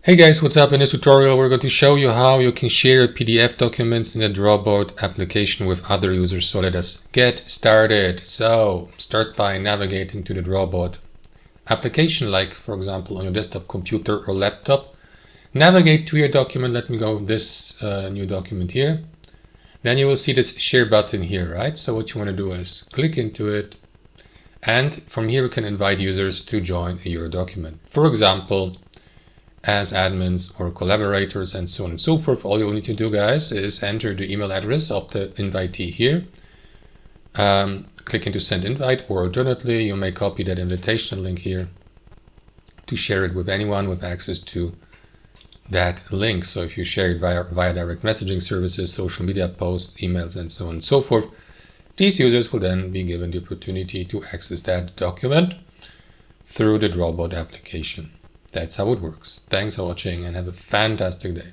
Hey guys, what's up? In this tutorial we're going to show you how you can share your PDF documents in the Drawboard application with other users. So let us get started. So start by navigating to the Drawboard application, like for example on your desktop computer or laptop. Navigate to your document. Let me go with this new document here. Then you will see this share button here, right? So what you want to do is click into it, and from here we can invite users to join your document. For example, as admins or collaborators and so on and so forth. All you'll need to do, guys, is enter the email address of the invitee here. Click into send invite, or alternately you may copy that invitation link here to share it with anyone with access to that link. So if you share it via direct messaging services, social media posts, emails, and so on and so forth, these users will then be given the opportunity to access that document through the Drawboard application. That's how it works. Thanks for watching and have a fantastic day.